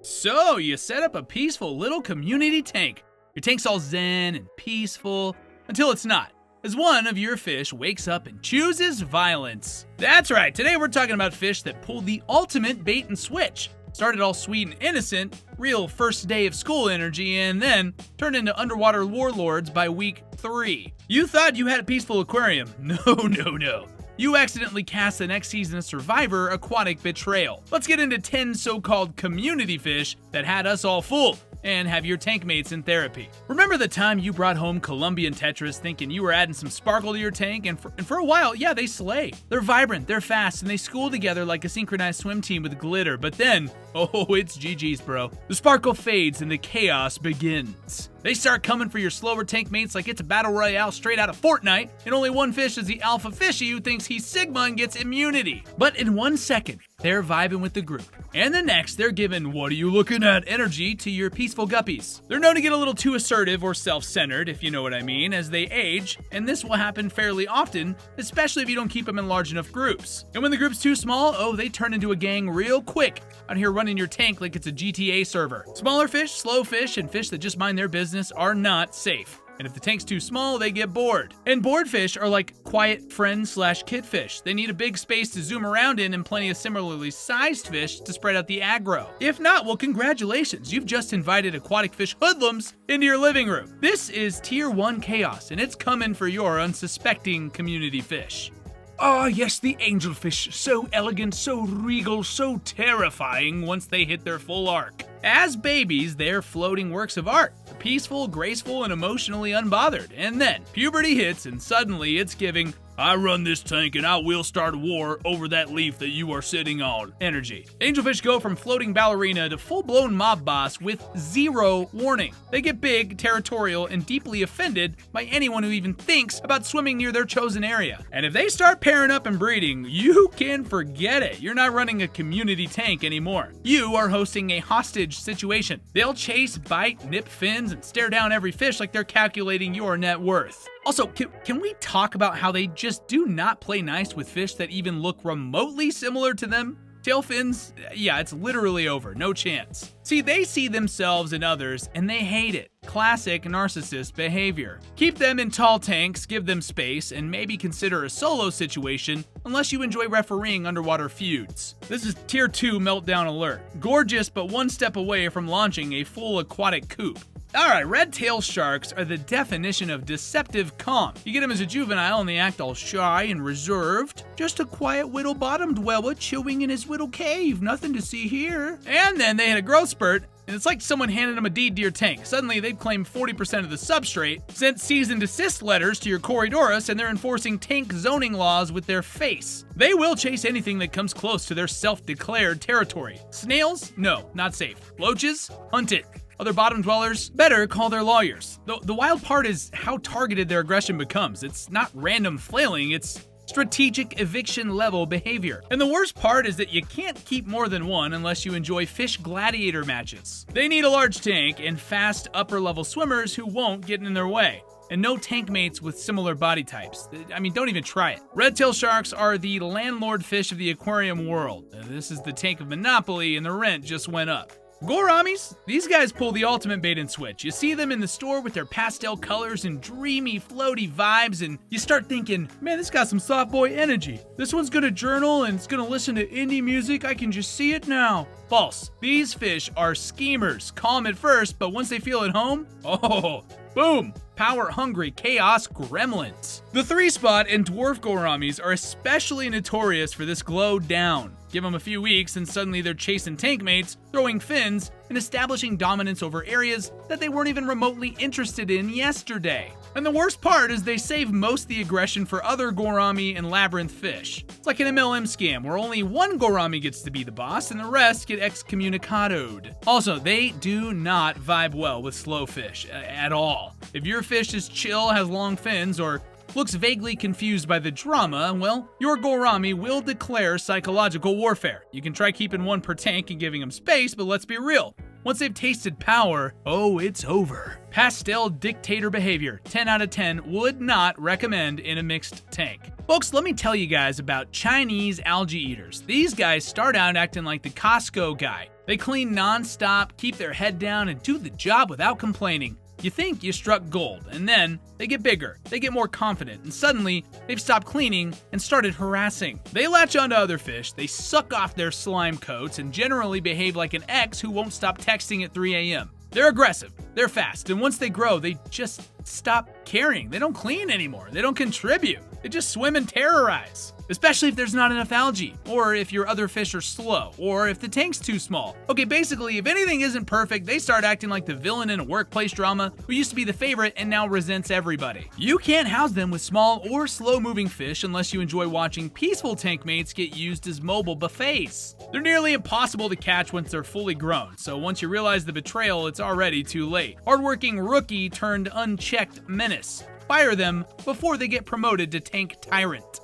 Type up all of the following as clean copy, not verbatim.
So, you set up a peaceful little community tank. Your tank's all zen and peaceful, until it's not, as one of your fish wakes up and chooses violence. That's right, today we're talking about fish that pull the ultimate bait and switch. Started all sweet and innocent, real first day of school energy, and then turned into underwater warlords by week 3. You thought you had a peaceful aquarium. No. You accidentally cast the next season of Survivor Aquatic Betrayal. Let's get into 10 so-called community fish that had us all fooled and have your tank mates in therapy. Remember the time you brought home Columbian Tetras thinking you were adding some sparkle to your tank, and for a while, yeah, they slay. They're vibrant, they're fast, and they school together like a synchronized swim team with glitter, but then, oh, it's GG's, bro. The sparkle fades and the chaos begins. They start coming for your slower tank mates like it's a battle royale straight out of Fortnite, and only one fish is the alpha fishy who thinks he's Sigma and gets immunity. But in 1 second, they're vibing with the group. And the next, they're giving "what are you looking at" energy to your peaceful guppies. They're known to get a little too assertive or self-centered, if you know what I mean, as they age, and this will happen fairly often, especially if you don't keep them in large enough groups. And when the group's too small, oh, they turn into a gang real quick, out here running your tank like it's a GTA server. Smaller fish, slow fish, and fish that just mind their business are not safe. And if the tank's too small, they get bored. And bored fish are like quiet friend/kid fish. They need a big space to zoom around in and plenty of similarly sized fish to spread out the aggro. If not, well, congratulations. You've just invited aquatic fish hoodlums into your living room. This is Tier 1 chaos, and it's coming for your unsuspecting community fish. Ah, yes, the angelfish. So elegant, so regal, so terrifying once they hit their full arc. As babies, they're floating works of art. Peaceful, graceful, and emotionally unbothered. And then, puberty hits and suddenly it's giving "I run this tank and I will start a war over that leaf that you are sitting on" energy. Angelfish go from floating ballerina to full-blown mob boss with zero warning. They get big, territorial, and deeply offended by anyone who even thinks about swimming near their chosen area. And if they start pairing up and breeding, you can forget it. You're not running a community tank anymore. You are hosting a hostage situation. They'll chase, bite, nip fins, and stare down every fish like they're calculating your net worth. Also, can we talk about how they just do not play nice with fish that even look remotely similar to them? Tail fins? Yeah, it's literally over. No chance. See, they see themselves in others and they hate it. Classic narcissist behavior. Keep them in tall tanks, give them space, and maybe consider a solo situation unless you enjoy refereeing underwater feuds. This is Tier 2 meltdown alert. Gorgeous, but one step away from launching a full aquatic coup. Alright, Redtail Sharks are the definition of deceptive calm. You get them as a juvenile and they act all shy and reserved. Just a quiet whittle-bottomed whelwa chewing in his whittle cave. Nothing to see here. And then they hit a growth spurt, and it's like someone handed them a deed to your tank. Suddenly, they've claimed 40% of the substrate, sent cease and desist letters to your Corridorus, and they're enforcing tank zoning laws with their face. They will chase anything that comes close to their self-declared territory. Snails? No, not safe. Loaches? Hunt it. Other bottom dwellers? Better call their lawyers. The wild part is how targeted their aggression becomes. It's not random flailing, it's strategic eviction level behavior. And the worst part is that you can't keep more than one unless you enjoy fish gladiator matches. They need a large tank and fast upper level swimmers who won't get in their way. And no tank mates with similar body types. I mean, don't even try it. Redtail sharks are the landlord fish of the aquarium world. This is the tank of monopoly and the rent just went up. Gouramis? These guys pull the ultimate bait and switch. You see them in the store with their pastel colors and dreamy, floaty vibes, and you start thinking, man, this got some soft boy energy. This one's gonna journal and it's gonna listen to indie music. I can just see it now. False. These fish are schemers. Calm at first, but once they feel at home, oh, boom. Power-hungry chaos gremlins. The 3-spot and dwarf gouramis are especially notorious for this glow down. Give them a few weeks and suddenly they're chasing tank mates, throwing fins, and establishing dominance over areas that they weren't even remotely interested in yesterday. And the worst part is they save most of the aggression for other gourami and labyrinth fish. It's like an MLM scam where only one gourami gets to be the boss and the rest get excommunicadoed. Also, they do not vibe well with slow fish at all. If your fish is chill, has long fins, or looks vaguely confused by the drama, well, your gourami will declare psychological warfare. You can try keeping one per tank and giving them space, but let's be real. Once they've tasted power, oh, it's over. Pastel dictator behavior, 10 out of 10, would not recommend in a mixed tank. Folks, let me tell you guys about Chinese algae eaters. These guys start out acting like the Costco guy. They clean non-stop, keep their head down, and do the job without complaining. You think you struck gold, and then they get bigger, they get more confident, and suddenly they've stopped cleaning and started harassing. They latch onto other fish, they suck off their slime coats, and generally behave like an ex who won't stop texting at 3 a.m. They're aggressive, they're fast, and once they grow, they just stop caring. They don't clean anymore, they don't contribute. They just swim and terrorize. Especially if there's not enough algae, or if your other fish are slow, or if the tank's too small. Okay, basically, if anything isn't perfect, they start acting like the villain in a workplace drama who used to be the favorite and now resents everybody. You can't house them with small or slow-moving fish unless you enjoy watching peaceful tank mates get used as mobile buffets. They're nearly impossible to catch once they're fully grown, so once you realize the betrayal, it's already too late. Hardworking rookie turned unchecked menace. Fire them before they get promoted to tank tyrant.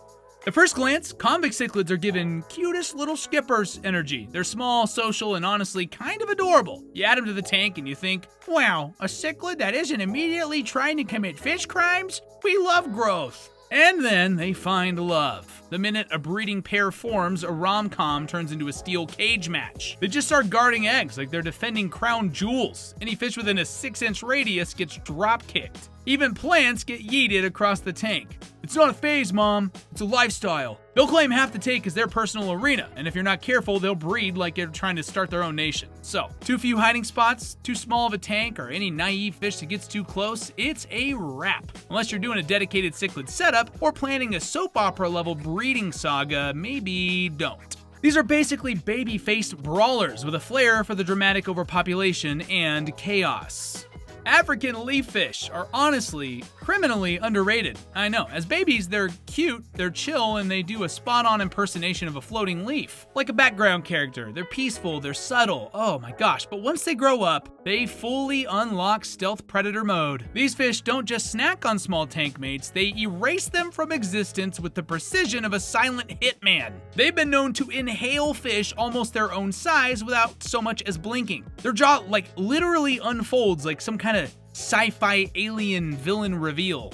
At first glance, Convict Cichlids are given cutest little skippers energy. They're small, social, and honestly kind of adorable. You add them to the tank and you think, wow, a cichlid that isn't immediately trying to commit fish crimes? We love growth. And then they find love. The minute a breeding pair forms, a rom-com turns into a steel cage match. They just start guarding eggs like they're defending crown jewels. Any fish within a 6-inch radius gets drop-kicked. Even plants get yeeted across the tank. It's not a phase, Mom. It's a lifestyle. They'll claim half the tank as their personal arena, and if you're not careful, they'll breed like they're trying to start their own nation. So, too few hiding spots, too small of a tank, or any naive fish that gets too close, it's a wrap. Unless you're doing a dedicated cichlid setup or planning a soap opera level breeding saga, maybe don't. These are basically baby-faced brawlers with a flair for the dramatic overpopulation and chaos. African leaf fish are honestly criminally underrated. I know, as babies they're cute, they're chill, and they do a spot-on impersonation of a floating leaf. Like a background character, they're peaceful, they're subtle, oh my gosh, but once they grow up, they fully unlock stealth predator mode. These fish don't just snack on small tank mates, they erase them from existence with the precision of a silent hitman. They've been known to inhale fish almost their own size without so much as blinking. Their jaw literally unfolds like some kind of sci-fi alien villain reveal.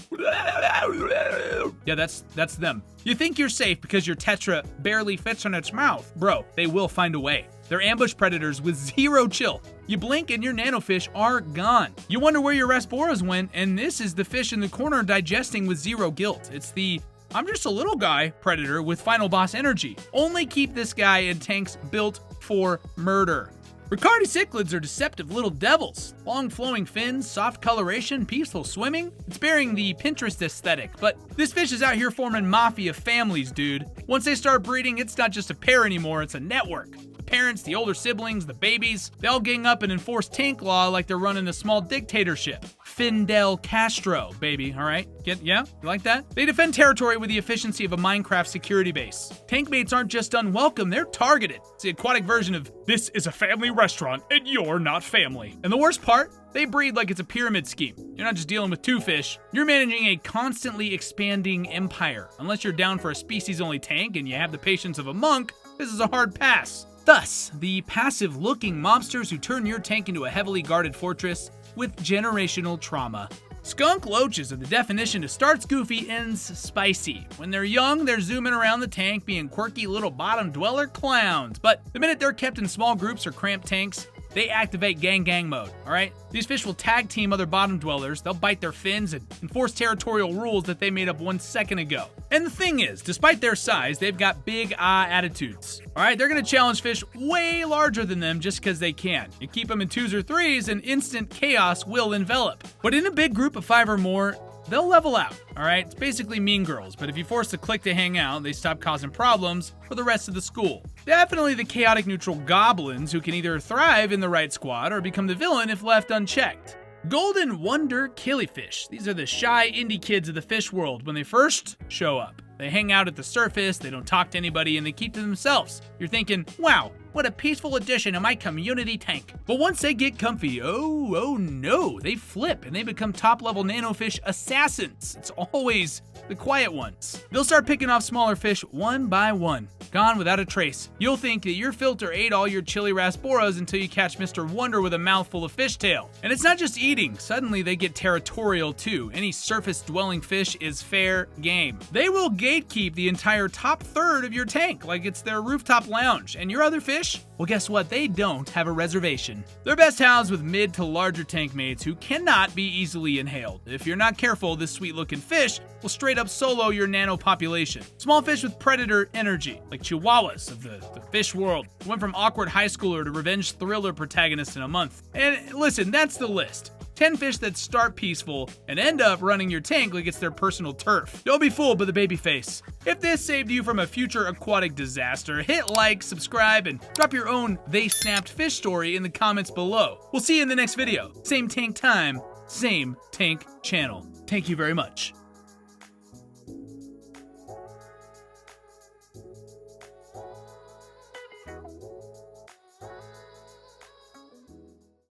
Yeah, that's them. You think you're safe because your tetra barely fits in its mouth. Bro, they will find a way. They're ambush predators with zero chill. You blink and your nanofish are gone. You wonder where your Rasboras went, and this is the fish in the corner digesting with zero guilt. It's the I'm just a little guy predator with final boss energy. Only keep this guy in tanks built for murder. Brichardi Cichlids are deceptive little devils. Long flowing fins, soft coloration, peaceful swimming. It's bearing the Pinterest aesthetic, but this fish is out here forming mafia families, dude. Once they start breeding, it's not just a pair anymore, it's a network. The parents, the older siblings, the babies, they all gang up and enforce tank law like they're running a small dictatorship. Fidel Castro, baby, all right? Yeah? You like that? They defend territory with the efficiency of a Minecraft security base. Tank mates aren't just unwelcome, they're targeted. It's the aquatic version of, this is a family restaurant and you're not family. And the worst part? They breed like it's a pyramid scheme. You're not just dealing with two fish, you're managing a constantly expanding empire. Unless you're down for a species-only tank and you have the patience of a monk, this is a hard pass. Thus, the passive-looking mobsters who turn your tank into a heavily guarded fortress with generational trauma. Skunk Loaches are the definition of starts goofy, ends spicy. When they're young, they're zooming around the tank being quirky little bottom dweller clowns. But the minute they're kept in small groups or cramped tanks, they activate gang mode, alright? These fish will tag team other bottom dwellers, they'll bite their fins and enforce territorial rules that they made up 1 second ago. And the thing is, despite their size, they've got big attitudes. Alright, they're gonna challenge fish way larger than them just because they can. You keep them in 2s or 3s and instant chaos will envelop. But in a big group of 5 or more, they'll level out, alright? It's basically Mean Girls, but if you force the clique to hang out, they stop causing problems for the rest of the school. Definitely the chaotic neutral goblins who can either thrive in the right squad or become the villain if left unchecked. Golden Wonder Killifish. These are the shy indie kids of the fish world when they first show up. They hang out at the surface, they don't talk to anybody, and they keep to themselves. You're thinking, wow, what a peaceful addition to my community tank. But once they get comfy, oh no, they flip and they become top-level nanofish assassins. It's always the quiet ones. They'll start picking off smaller fish one by one, gone without a trace. You'll think that your filter ate all your chili rasboras until you catch Mr. Wonder with a mouthful of fishtail. And it's not just eating, suddenly they get territorial too. Any surface-dwelling fish is fair game. They will gatekeep the entire top third of your tank like it's their rooftop lounge. And your other fish? Well, guess what? They don't have a reservation. They're best housed with mid to larger tank mates who cannot be easily inhaled. If you're not careful, this sweet-looking fish will straight up solo your nano population. Small fish with predator energy, like chihuahuas of the fish world, went from awkward high schooler to revenge thriller protagonist in a month. And listen, that's the list. 10 fish that start peaceful and end up running your tank like it's their personal turf. Don't be fooled by the baby face. If this saved you from a future aquatic disaster, hit like, subscribe, and drop your own they snapped fish story in the comments below. We'll see you in the next video. Same tank time, same tank channel. Thank you very much.